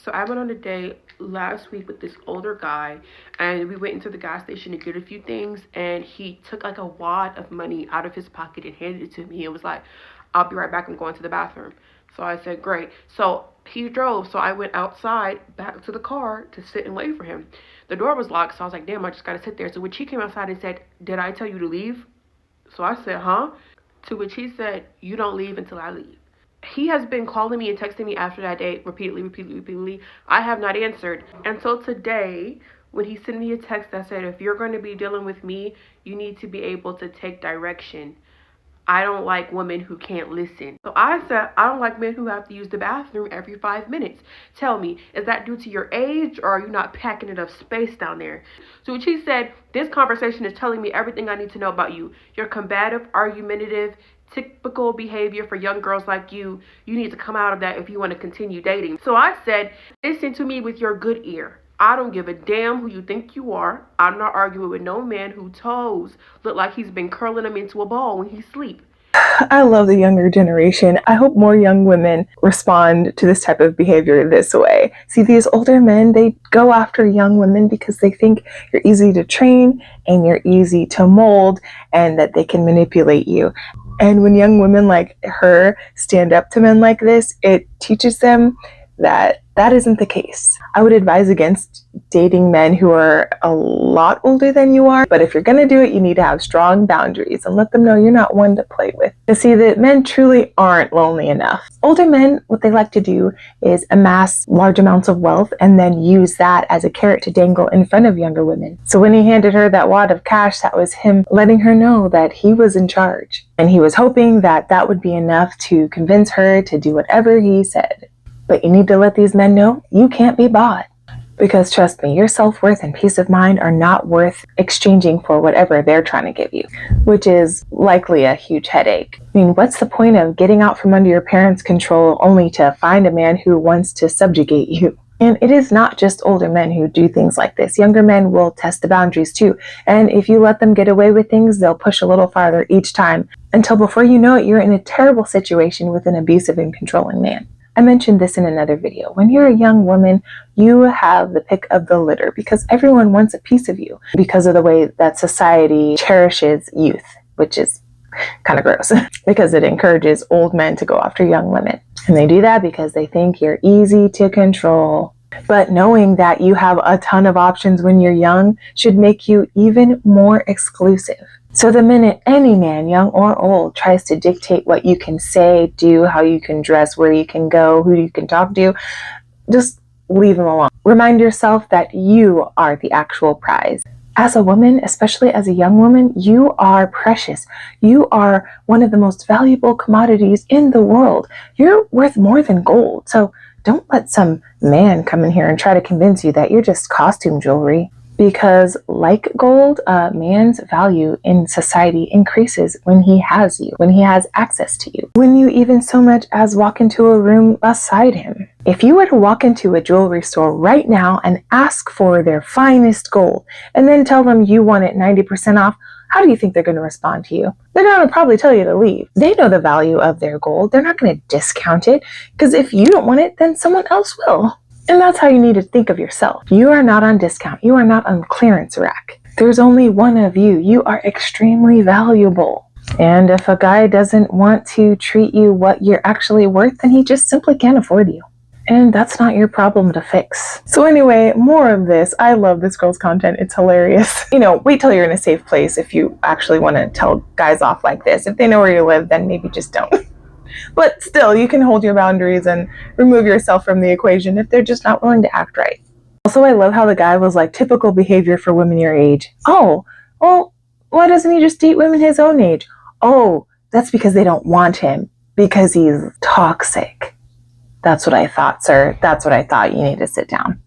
So I went on a date last week with this older guy, and we went into the gas station to get a few things, and he took like a wad of money out of his pocket and handed it to me. It was like, "I'll be right back. I'm going to the bathroom." So I said, "Great." So he drove, so I went outside back to the car to sit and wait for him. The door was locked, so I was like, "Damn, I just gotta sit there." So when she came outside and said, "Did I tell you to leave?" So I said, "Huh?" To which he said, "You don't leave until I leave." He has been calling me and texting me after that date repeatedly. I have not answered until today when he sent me a text that said, "If you're going to be dealing with me, you need to be able to take direction. I don't like women who can't listen." So I said, "I don't like men who have to use the bathroom every 5 minutes. Tell me, is that due to your age, or are you not packing enough space down there?" So she said, "This conversation is telling me everything I need to know about you. You're combative, argumentative, typical behavior for young girls like you. You need to come out of that if you want to continue dating." So I said, "Listen to me with your good ear. I don't give a damn who you think you are. I'm not arguing with no man whose toes look like he's been curling them into a ball when he sleep." I love the younger generation. I hope more young women respond to this type of behavior this way. See, these older men, they go after young women because they think you're easy to train and you're easy to mold and that they can manipulate you. And when young women like her stand up to men like this, it teaches them that that isn't the case. I would advise against dating men who are a lot older than you are, but if you're gonna do it, you need to have strong boundaries and let them know you're not one to play with. To see that men truly aren't lonely enough. Older men, what they like to do is amass large amounts of wealth and then use that as a carrot to dangle in front of younger women. So when he handed her that wad of cash, that was him letting her know that he was in charge. And he was hoping that that would be enough to convince her to do whatever he said. But you need to let these men know you can't be bought. Because trust me, your self-worth and peace of mind are not worth exchanging for whatever they're trying to give you, which is likely a huge headache. I mean, what's the point of getting out from under your parents' control only to find a man who wants to subjugate you? And it is not just older men who do things like this. Younger men will test the boundaries too. And if you let them get away with things, they'll push a little farther each time until before you know it, you're in a terrible situation with an abusive and controlling man. I mentioned this in another video. When you're a young woman, you have the pick of the litter because everyone wants a piece of you because of the way that society cherishes youth, which is kind of gross because it encourages old men to go after young women. And they do that because they think you're easy to control. But knowing that you have a ton of options when you're young should make you even more exclusive. So the minute any man, young or old, tries to dictate what you can say, do, how you can dress, where you can go, who you can talk to, just leave them alone. Remind yourself that you are the actual prize. As a woman, especially as a young woman, you are precious. You are one of the most valuable commodities in the world. You're worth more than gold. So don't let some man come in here and try to convince you that you're just costume jewelry. Because like gold, a man's value in society increases when he has you, when he has access to you, when you even so much as walk into a room beside him. If you were to walk into a jewelry store right now and ask for their finest gold and then tell them you want it 90% off, how do you think they're going to respond to you? They're going to probably tell you to leave. They know the value of their gold. They're not going to discount it because if you don't want it, then someone else will. And that's how you need to think of yourself. You are not on discount. You are not on clearance rack. There's only one of you. You are extremely valuable. And if a guy doesn't want to treat you what you're actually worth, then he just simply can't afford you. And that's not your problem to fix. So anyway, more of this. I love this girl's content. It's hilarious. You know, wait till you're in a safe place if you actually want to tell guys off like this. If they know where you live, then maybe just don't. But still, you can hold your boundaries and remove yourself from the equation if they're just not willing to act right. Also, I love how the guy was like, typical behavior for women your age. Oh, well, why doesn't he just date women his own age? Oh, that's because they don't want him, because he's toxic. That's what I thought, sir. That's what I thought. You need to sit down.